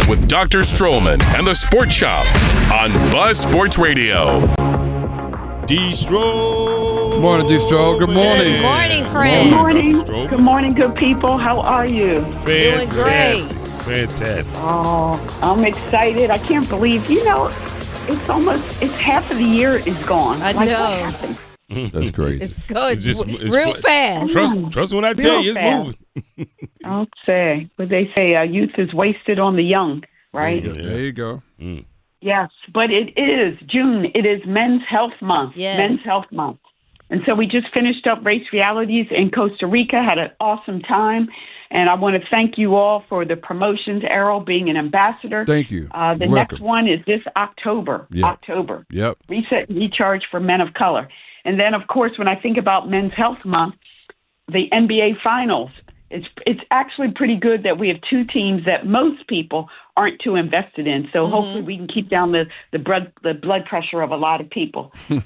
with Dr. Stroman and the Sports Shop on Buzz Sports Radio. D-Stro. Good morning, D-Stro. Good morning. Good morning, friend. Good morning. Good morning, good people. How are you? Doing great. Fantastic. Oh, I'm excited. I can't believe, it's half of the year is gone. I What know. happened? That's great. It's good. It's Real fast. Trust when I tell you, it's fast. moving. I'll say. What they say, youth is wasted on the young, right? There you go. Yes, but it is June. It is Men's Health Month. Yes. Men's Health Month. And so we just finished up Race Realities in Costa Rica, had an awesome time. And I want to thank you all for the promotions, Errol, being an ambassador. Thank you. The Welcome. next one is this October. Yep. October. Yep. Reset and Recharge for Men of Color. And then, of course, when I think about Men's Health Month, the NBA Finals, it's actually pretty good that we have two teams that most people aren't too invested in. So hopefully we can keep down the blood pressure of a lot of people in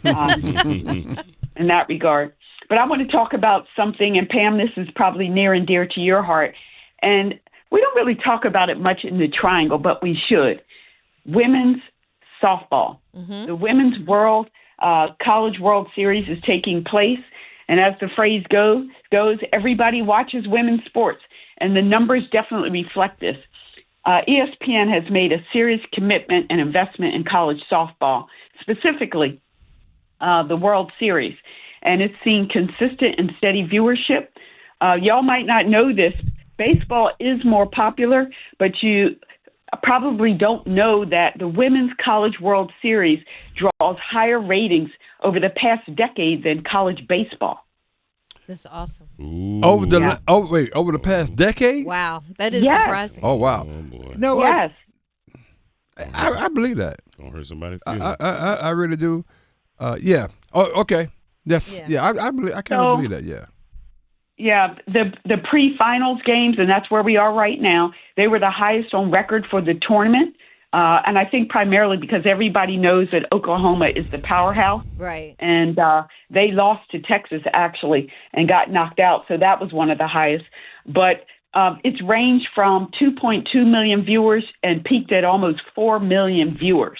that regard. But I want to talk about something, and Pam, this is probably near and dear to your heart. And we don't really talk about it much in the Triangle, but we should. Women's softball. The Women's College World Series is taking place. And as the phrase goes, everybody watches women's sports. And the numbers definitely reflect this. ESPN has made a serious commitment and investment in college softball, specifically the World Series. And it's seen consistent and steady viewership. Y'all might not know this. Baseball is more popular, but you probably don't know that the Women's College World Series draws higher ratings over the past decade than college baseball. That's awesome. Over the past decade? Wow. That is Yes. surprising. Oh wow. Oh, boy. No, Yes. I believe that. Gonna hurt somebody's feelings. I really do. Yeah. Oh, okay. That's Yeah. I believe. I kind of believe that. Yeah. Yeah, the pre-finals games, and that's where we are right now, they were the highest on record for the tournament. And I think primarily because everybody knows that Oklahoma is the powerhouse. Right. And they lost to Texas, actually, and got knocked out. So that was one of the highest. But it's ranged from 2.2 million viewers and peaked at almost 4 million viewers.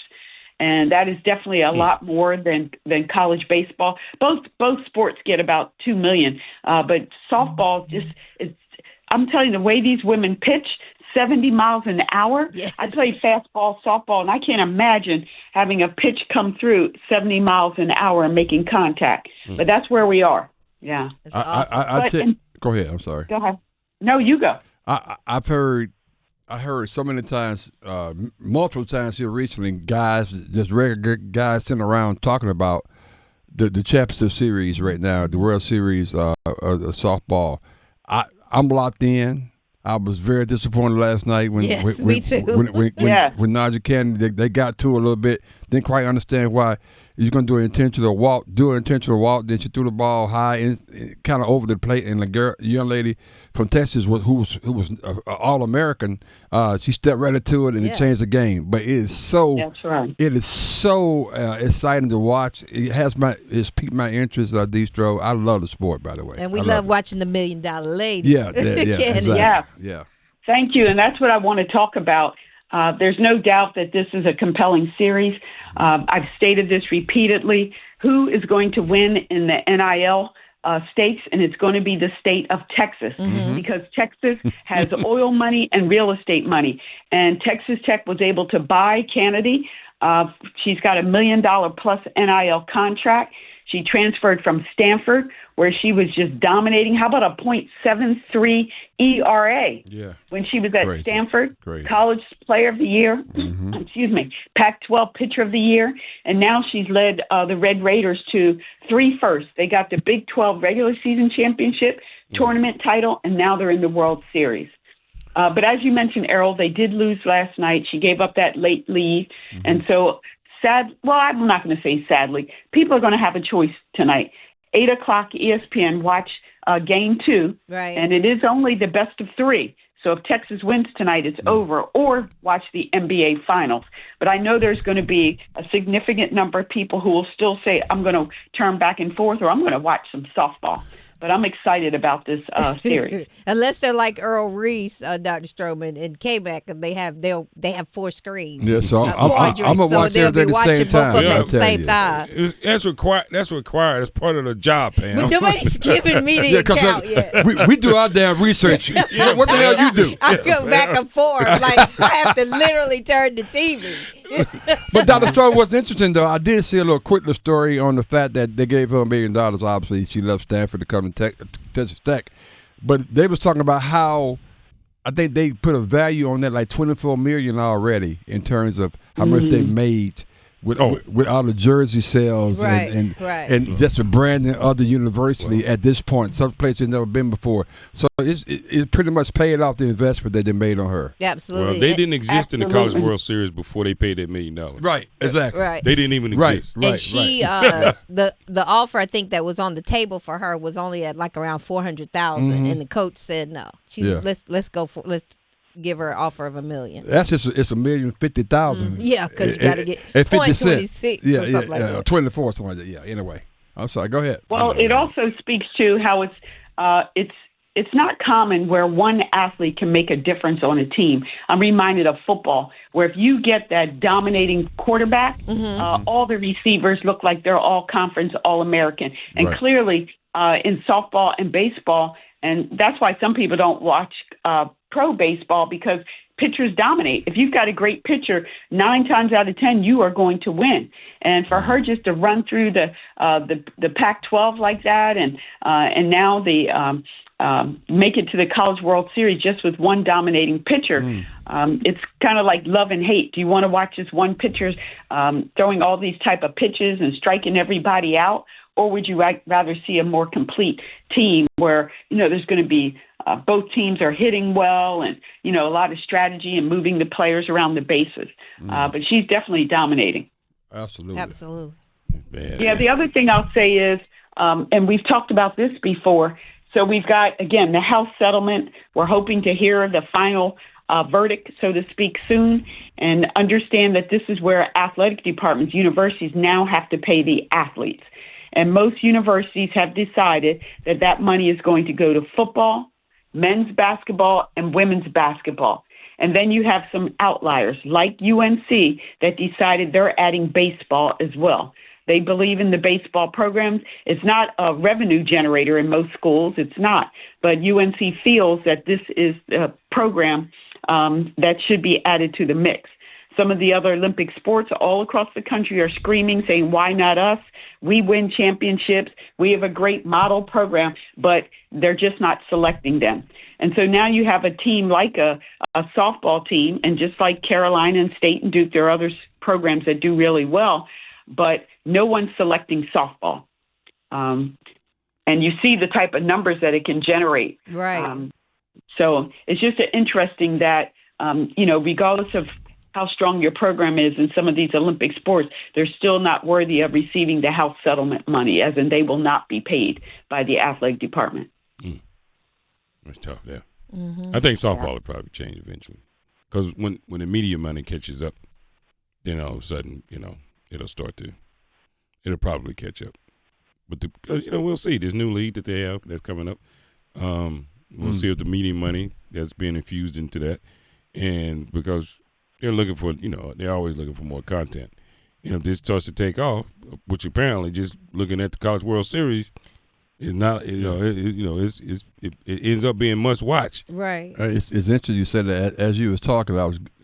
And that is definitely a lot more than college baseball. Both sports get about 2 million. But softball, I'm telling you, the way these women pitch, 70 miles an hour. Yes. I play fastball, softball, and I can't imagine having a pitch come through 70 miles an hour and making contact. But that's where we are. Yeah. That's awesome. Go ahead. I'm sorry. Go ahead. No, you go. I heard so many times, multiple times here recently, guys, just regular guys sitting around talking about the championship series right now, the World Series of softball. I'm locked in. I was very disappointed last night when me too. when Najee Candy they got to a little bit. Didn't quite understand why you're going to do an intentional walk. Then she threw the ball high and kind of over the plate. And the young lady from Texas who was All-American, she stepped right into it and it changed the game. But it is so. That's right. It is so exciting to watch. It's piqued my interest. Distro. I love the sport, by the way. And we love watching the $1 Million Lady. Yeah, exactly. Yeah. Thank you. And that's what I want to talk about. There's no doubt that this is a compelling series. I've stated this repeatedly. Who is going to win in the NIL stakes? And it's going to be the state of Texas because Texas has oil money and real estate money. And Texas Tech was able to buy Kennedy. She's got $1 million plus NIL contract. She transferred from Stanford, where she was just dominating. How about a .73 ERA when she was at Stanford? College Player of the Year, Pac-12 Pitcher of the Year. And now she's led the Red Raiders to 3 firsts. They got the Big 12 regular season championship, tournament title, and now they're in the World Series. But as you mentioned, Errol, they did lose last night. She gave up that late lead. And so I'm not going to say sadly. People are going to have a choice tonight. 8 o'clock ESPN, watch Game 2. Right. And it is only the best of 3. So if Texas wins tonight, it's over. Or watch the NBA Finals. But I know there's going to be a significant number of people who will still say, I'm going to turn back and forth or I'm going to watch some softball. But I'm excited about this series. Unless they're like Earl Reese, Dr. Stroman, and K-Mac, and they have 4 screens. Yeah, so I'm quadrants, gonna so watch they'll be everything at the watching same both time. of them Yeah. at the same time. That's required. That's required. That's part of the job, Pam. But nobody's giving me the Yeah, because account yet. we do our damn research. What the hell you do? I go back and forth. Like, I have to literally turn the TV. But Dr. Stroman, what's interesting though, I did see a little quick little story on the fact that they gave her $1 million. Obviously, she left Stanford to come to Texas Tech, but they was talking about how I think they put a value on that like $24 million already in terms of how much they made with all the jersey sales and just the branding of the university at this point, some place they've never been before. So it pretty much paid off the investment that they made on her. Absolutely. Well, they didn't exist in the College World Series before they paid that $1 million. Right, exactly. Right. They didn't even exist. And she, the offer I think that was on the table for her was only at like around $400,000, and the coach said no. Let's give her an offer of $1 million. That's just it's $1,050,000. Yeah, because you got to get at 50 cents. 26 or something like that. 24 something like that. Yeah. Anyway, I'm sorry. Go ahead. Well, it also speaks to how it's not common where one athlete can make a difference on a team. I'm reminded of football, where if you get that dominating quarterback, all the receivers look like they're all conference All-American. And clearly in softball and baseball, and that's why some people don't watch pro baseball, because pitchers dominate. If you've got a great pitcher, 9 times out of 10, you are going to win. And for her just to run through the Pac-12 like that, and now make it to the College World Series just with one dominating pitcher, it's kind of like love and hate. Do you want to watch this one pitcher throwing all these type of pitches and striking everybody out? Or would you rather see a more complete team where, there's going to be both teams are hitting well and, a lot of strategy and moving the players around the bases. But she's definitely dominating. Absolutely. Yeah, the other thing I'll say is, and we've talked about this before, so we've got, again, the House settlement. We're hoping to hear the final verdict, so to speak, soon, and understand that this is where athletic departments, universities now have to pay the athletes. And most universities have decided that money is going to go to football, men's basketball, and women's basketball. And then you have some outliers like UNC that decided they're adding baseball as well. They believe in the baseball programs. It's not a revenue generator in most schools. It's not. But UNC feels that this is a program that should be added to the mix. Some of the other Olympic sports all across the country are screaming, saying, why not us? We win championships. We have a great model program, but they're just not selecting them. And so now you have a team like a softball team, and just like Carolina and State and Duke, there are other programs that do really well, but no one's selecting softball. And you see the type of numbers that it can generate. Right. So it's just interesting that, regardless of how strong your program is in some of these Olympic sports, they're still not worthy of receiving the House settlement money, as in they will not be paid by the athletic department. That's tough there. I think softball will probably change eventually, because when the media money catches up, then all of a sudden, it'll probably catch up. But we'll see. This new league that they have that's coming up, we'll see if the media money that's being infused into that, and because they're looking for, they're always looking for more content. And if this starts to take off, which apparently just looking at the College World Series is not, it ends up being must watch. Right. It's interesting you said that. As you was talking,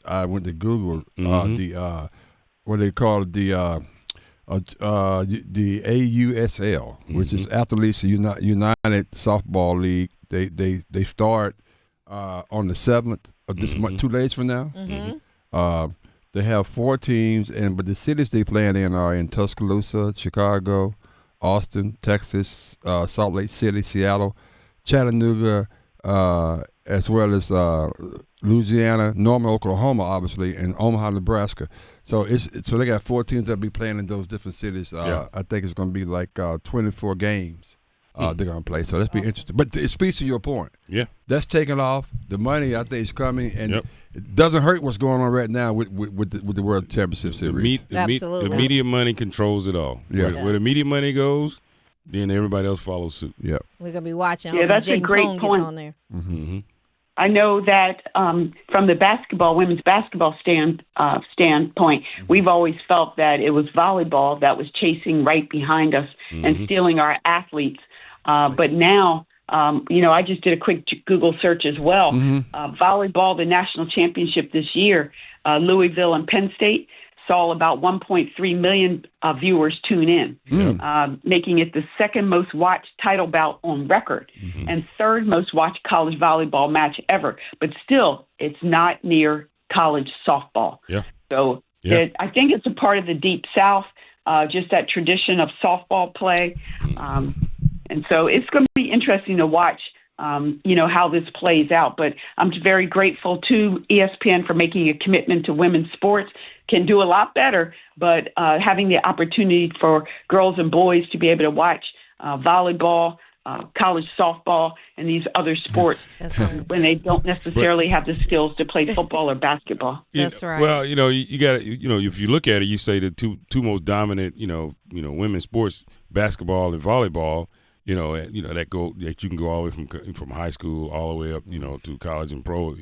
I went to Google the what they call it, the AUSL, which is Athletes United Softball League. They start on the 7th of this month, 2 days from now. They have 4 teams, but the cities they play in are in Tuscaloosa, Chicago, Austin, Texas, Salt Lake City, Seattle, Chattanooga, as well as Louisiana, Norman, Oklahoma, obviously, and Omaha, Nebraska. So they got 4 teams that be playing in those different cities. I think it's going to be like 24 games they're going to play. So that's be interesting. But it speaks to your point. Yeah, that's taking off. The money, I think, is coming, and it doesn't hurt what's going on right now with the World Championship Series. The media money controls it all. Yeah. Where the media money goes, then everybody else follows suit. Yeah. We're gonna be watching. Yeah, that's a Jaden great Pong point. gets on there. Mm-hmm. I know that from the women's basketball standpoint, we've always felt that it was volleyball that was chasing right behind us and stealing our athletes. But now, I just did a quick Google search as well. Volleyball, the national championship this year, Louisville and Penn State saw about 1.3 million viewers tune in, making it the second most watched title bout on record and third most watched college volleyball match ever. But still, it's not near college softball. Yeah. So I think it's a part of the Deep South, just that tradition of softball play. And so it's going to be interesting to watch, how this plays out. But I'm very grateful to ESPN for making a commitment to women's sports. Can do a lot better, but having the opportunity for girls and boys to be able to watch volleyball, college softball, and these other sports when they don't necessarily have the skills to play football or basketball. That's right. Well, you got to, if you look at it, you say the two most dominant, women's sports, basketball and volleyball. That you can go all the way from high school all the way up, to college and pro.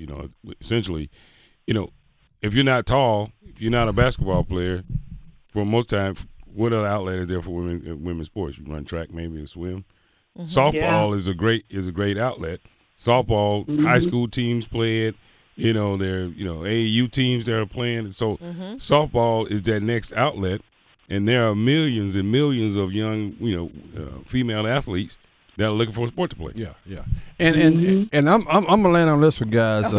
Essentially, if you're not tall, if you're not a basketball player, for most time, what other outlet is there for women's sports? You run track, maybe, and swim. Softball is a great outlet. Softball, high school teams play it. There AAU teams that are playing it. So softball is that next outlet. And there are millions and millions of young, female athletes that are looking for a sport to play. Yeah. And I'm gonna land on this one, guys.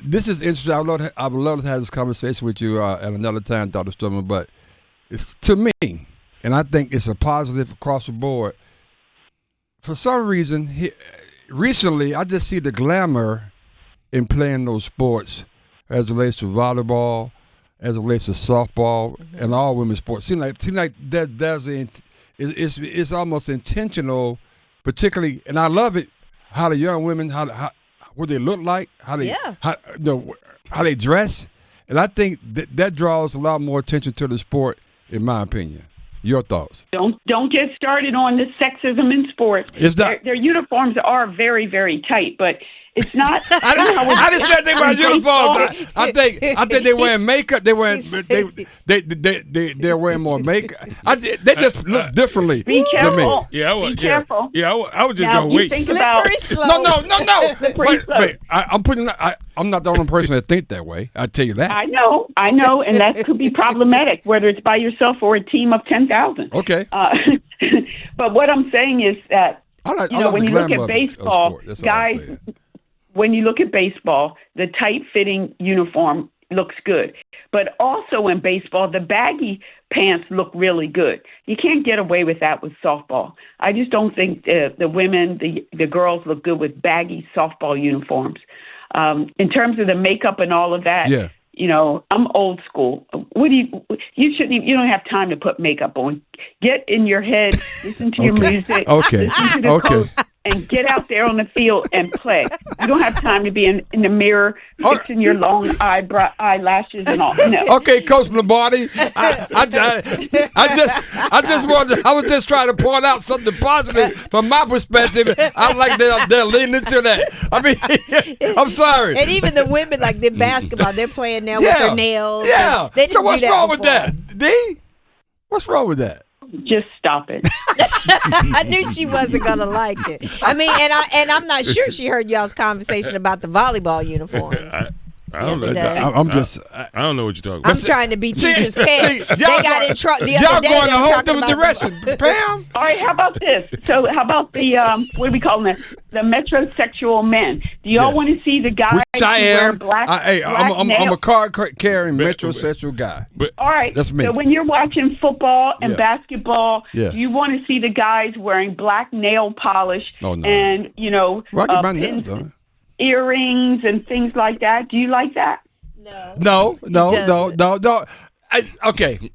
This is interesting. I would love to have this conversation with you at another time, Dr. Stroman. But it's to me, and I think it's a positive across the board. For some reason, recently I just see the glamour in playing those sports as it relates to volleyball, as it relates to softball and all women's sports. Seems like it's almost intentional, particularly, and I love it. How the young women, what they look like, how they dress, and I think that draws a lot more attention to the sport, in my opinion. Your thoughts? Don't get started on the sexism in sports. Their uniforms are very, very tight, but it's not. I didn't say anything about uniforms. I think they're wearing makeup. They're wearing more makeup. They just look differently. Be careful. Be careful. I was just Now, gonna wait. Slippery slope. No. Slippery slope. I'm not the only person that think that way. I tell you that. I know, and that could be problematic, whether it's by yourself or a team of 10,000. Okay. But what I'm saying is that when you look at baseball, guys. When you look at baseball, the tight-fitting uniform looks good. But also in baseball, the baggy pants look really good. You can't get away with that with softball. I just don't think the women, the girls look good with baggy softball uniforms. In terms of the makeup and all of that, I'm old school. You don't have time to put makeup on. Get in your head, listen to your music, listen to the coach, and get out there on the field and play. You don't have time to be in the mirror fixing your long eyelashes and all. No. Okay, Coach Lombardi. I was just trying to point out something positive from my perspective. I like they're leaning into that. I mean, I'm sorry. And even the women, like their basketball, they're playing now with their nails. Yeah. So what's wrong with that, D? What's wrong with that? Just stop it. I knew she wasn't gonna like it. I mean, and I'm not sure she heard y'all's conversation about the volleyball uniform. I don't know. I don't know what you're talking about. I'm trying to be teacher's pet. They got in trouble the y'all other day. Y'all going a whole different direction, Pam. All right, how about this? So how about the, what do we call them? The metrosexual men. Do y'all want to see the guys who wear black I'm a card-carrying metrosexual guy. All right. That's me. So when you're watching football and basketball, do you want to see the guys wearing black nail polish and, Rocky my nails, though. Earrings and things like that? Do you like that? No. Okay.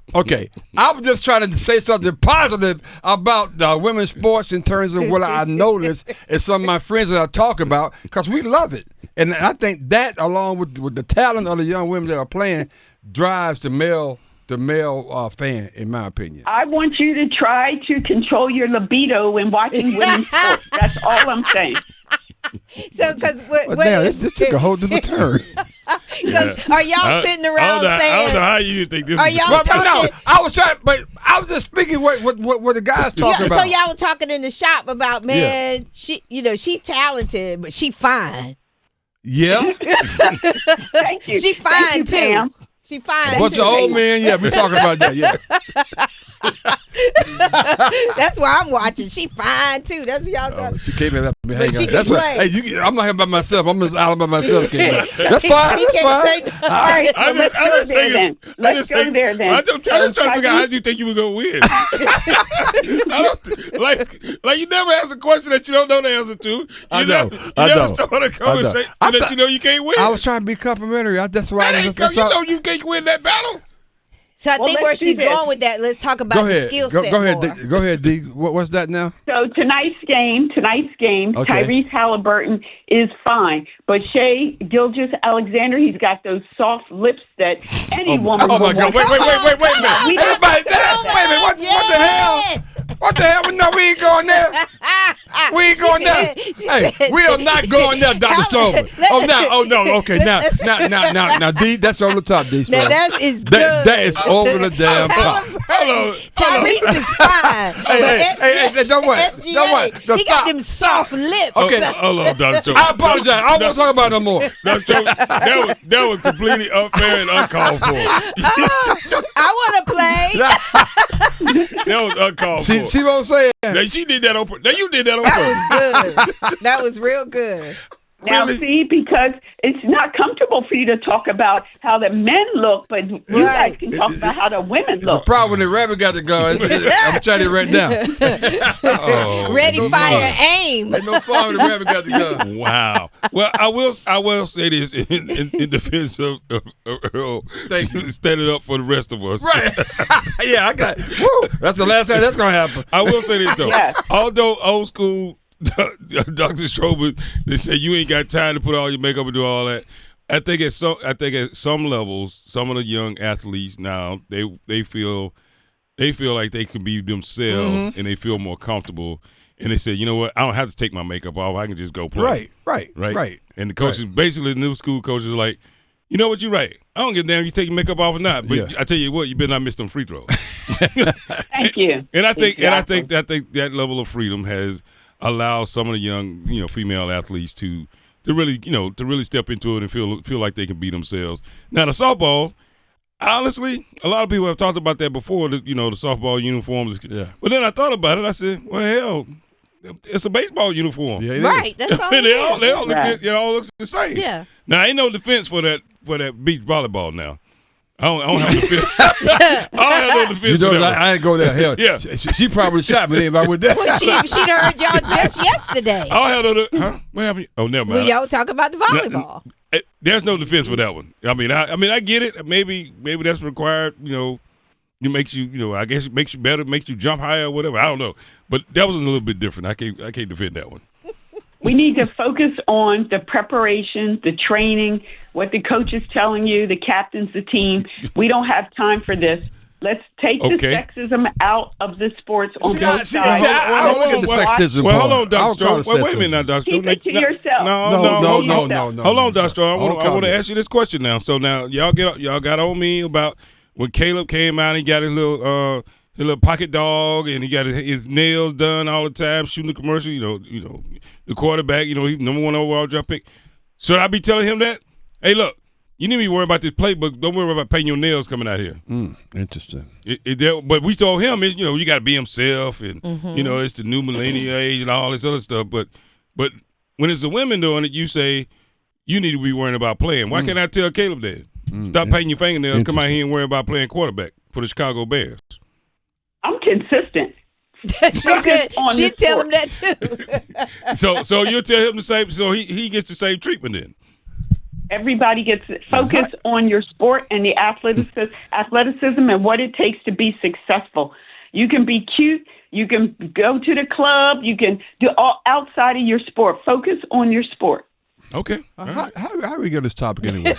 I was just trying to say something positive about women's sports in terms of what I noticed and some of my friends that I talk about, because we love it. And I think that, along with the talent of the young women that are playing, drives the male the male fan, in my opinion. I want you to try to control your libido when watching women's sports. That's all I'm saying. So, because damn, this took a whole different turn. Are y'all sitting around saying? I don't know how you think this. Are y'all talking? No, I was trying, but I was just speaking what the guys talking about. So y'all were talking in the shop about, man, she talented, but she fine. Yeah. Thank you. She fine too. Pam. She fine. A bunch of old men. Yeah, we talking about that. Yeah. That's why I'm watching. She fine too. That's what y'all talking. She came in and let me hang out. That's right. Hey, I'm not here by myself. I'm just out by myself. That's fine. That's fine. All right, so let's go there then. Let's go there then. I'm just trying to figure out how you think you were gonna win. I don't like you never ask a question that you don't know the answer to. You never start a conversation that you know you can't win. I was trying to be complimentary. That's why. You know you can't win that battle. So I think where she's going with that, let's talk about the skill set. Go ahead, D. What's that now? So tonight's game, okay. Tyrese Halliburton is fine, but Shai Gilgeous-Alexander, he's got those soft lips that any woman. Oh my God! Wait a minute! Everybody, wait a minute! What the hell? What the hell? No, we ain't going there. We ain't going there. Hey, we are not going there, Dr. Stroman. Oh no. Okay, now, D, that's on the top, D. Now that is good. That is over the damn top. Tyrese is fine. Hey, don't worry. He got them soft lips. Okay, hold on, Dr. Stroman. I apologize. I don't want to talk about it no more. That was completely unfair and uncalled for. I want to play. That was uncalled for. She won't say it. Now, she did that on purpose. Now you did that on purpose. That was good. That was real good. Now, see, because it's not comfortable for you to talk about how the men look, but you guys can talk about how the women look. The problem when the rabbit got the gun, I'm telling you right now. Ready, fire, aim. Ain't no fun when the rabbit got the gun. Wow. Well, I will say this in defense of Earl standing up for the rest of us. Right. Yeah, I got it. Woo, that's the last time that's going to happen. I will say this, though. Yes. Although old school Dr. Stroman, they say you ain't got time to put all your makeup and do all that. I think at some levels, some of the young athletes now they feel like they can be themselves and they feel more comfortable. And they say, you know what? I don't have to take my makeup off. I can just go play. Right. And the coaches, basically, the new school coaches are like, you know what? You're right. I don't give a damn if you take your makeup off or not. But I tell you what, you better not miss them free throws. Thank you. And I think that level of freedom has allowed some of the young, female athletes to really step into it and feel like they can be themselves. Now the softball, honestly, a lot of people have talked about that before. The softball uniforms. Yeah. But then I thought about it. I said, well, hell, it's a baseball uniform. Yeah, right. That's all. They all look the same. Yeah. Now ain't no defense for that beach volleyball now. I don't have defense. I don't have no defense. You know, I ain't go there. Hell, yeah. She probably shot me if I went there. Well, she'd heard y'all just yesterday. I don't have no. Huh? What happened? Oh, never mind. Well, y'all talking about the volleyball. There's no defense for that one. I mean, I get it. Maybe that's required. It makes you. I guess it makes you better. Makes you jump higher or whatever. I don't know. But that was a little bit different. I can't defend that one. We need to focus on the preparation, the training, what the coach is telling you, the captains, the team. We don't have time for this. Let's take the sexism out of the sports on both sides. I don't look at the sexism. Well, hold on, Dr. Stroman. Wait a minute now, Dr. Stroman. Keep it to yourself. No. Hold on, Dr. Stroman. I want to ask you this question now. So now y'all got on me about when Caleb came out and he got his little pocket dog, and he got his nails done all the time, shooting the commercial. The quarterback. He number 1 overall draft pick. Should I be telling him that? Hey, look, you need to be worried about this playbook. Don't worry about painting your nails coming out here. Interesting. But we told him, you got to be himself, and it's the new millennial age and all this other stuff. But when it's the women doing it, you say you need to be worrying about playing. Why can't I tell Caleb that? Stop painting your fingernails. Come out here and worry about playing quarterback for the Chicago Bears. I'm consistent. She'd tell him that too. So you'll tell him the same. So he gets the same treatment then. Everybody gets focused on your sport and the athleticism and what it takes to be successful. You can be cute. You can go to the club. You can do all outside of your sport. Focus on your sport. Okay. How do we get this topic anyway?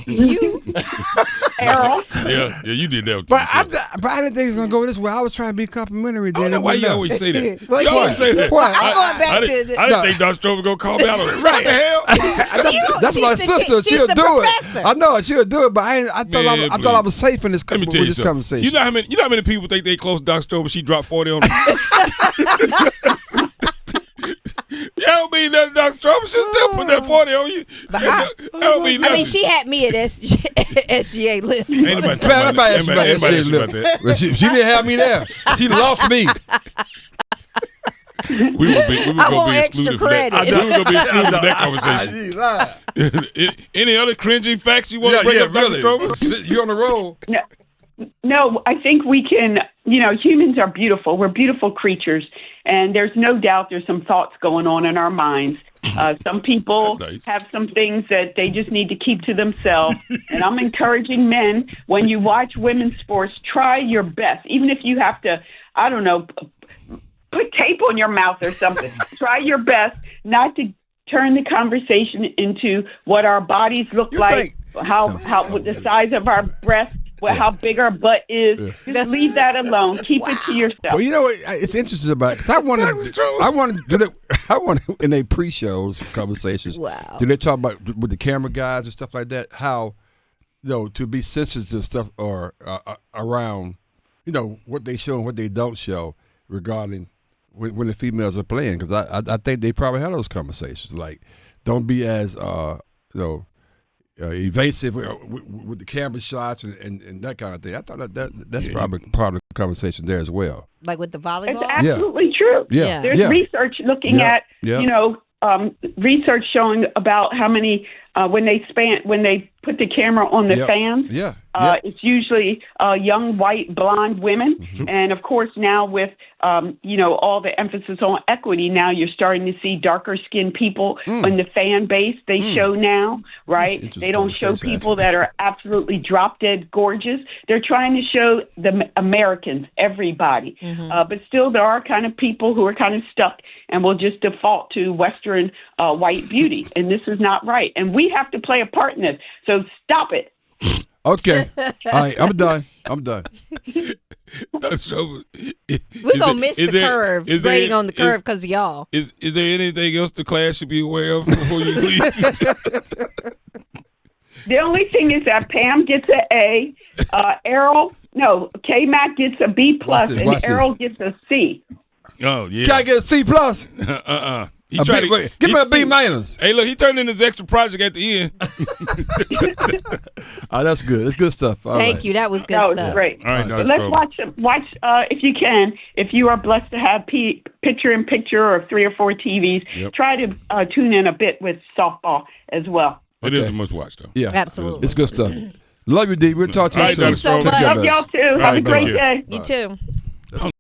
You, Errol. Yeah, Yeah, you did that. With But I didn't think it was gonna go this way. I was trying to be complimentary. I don't know why you always say that. Well, You always say that. What? I'm going back I to didn't think Dr. Stroman was going to call me out on it. What the hell? That's my sister. She's She'll the do professor. it. I know she'll do it, but I thought I was safe in this, Let me tell you something. conversation. You know how many people think they close to Dr. Stroman? She dropped 40 on them. That don't mean nothing, Dr. Stroman. She'll still put that 40 on you. That don't mean nothing. I mean, she had me at SGA lips. Ain't nobody talking about that. But she didn't have me there. She lost me. We would go be excluded for that. We would go be excluded from that conversation. Any other cringy facts you want to bring up, Dr. Stroman? You on the roll. No, I think we can, humans are beautiful. We're beautiful creatures. And there's no doubt there's some thoughts going on in our minds. Some people have some things that they just need to keep to themselves. And I'm encouraging men, when you watch women's sports, try your best. Even if you have to, I don't know, put tape on your mouth or something. Try your best not to turn the conversation into what our bodies look like, how with the size of our breasts, how big our butt is. Just leave that alone. Keep it to yourself. Well, you know what? It's interesting about it. 'Cause I want in their pre-shows conversations. Wow. Do they talk about with the camera guys and stuff like that? How to be sensitive to stuff or around what they show and what they don't show regarding when the females are playing. Because I think they probably have those conversations. Like, don't be as evasive with the camera shots and that kind of thing. I thought that's probably part of the conversation there as well. Like with the volleyball? It's absolutely true. Yeah. There's research looking at, research showing about how many when they put the camera on the fans. It's usually young, white, blonde women. Mm-hmm. And of course now with all the emphasis on equity, now you're starting to see darker skinned people in the fan base. They show now, right? They don't show people that are absolutely drop dead gorgeous. They're trying to show the Americans, everybody. But still there are kind of people who are kind of stuck and will just default to Western white beauty. And this is not right. And we have to play a part in this. So stop it. Okay. All right. I'm done. That's so. We're going to miss the curve. Grading on the curve because of y'all. Is there anything else the class should be aware of before you leave? The only thing is that Pam gets an A. K-Mac gets a B+, and Errol gets a C. Oh, yeah. Can I get a C+? He tried to give me a B-. Hey, look, he turned in his extra project at the end. That's good. It's good stuff. Thank you. That was good stuff. That was great. All right, let's watch if you can. If you are blessed to have picture-in-picture or 3 or 4 TVs, try to tune in a bit with softball as well. It is a must-watch, though. Yeah, absolutely. It's good stuff. Love you, D. We'll talk to you soon. Thank you so much. Love y'all too. Have a great day. You too.